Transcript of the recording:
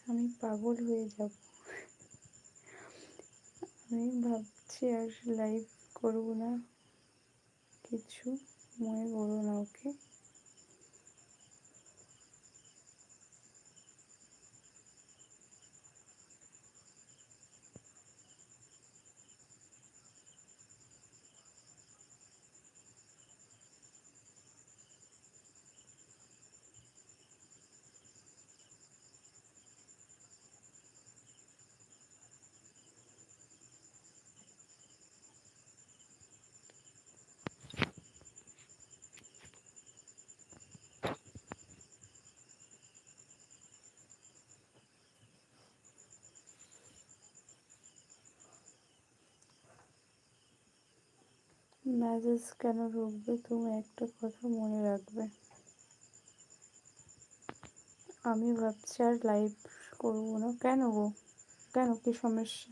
আমি পাগল হয়ে যাব। আমি ভাবছি আর লাইভ করব না, কিছু মনে করো না, ওকে? মেসেজ কেন ঢুকবে? তুমি একটা কথা মনে রাখবে, আমি ভাবছি আর লাইভ করবো না। কেন গো? কেন, কি সমস্যা?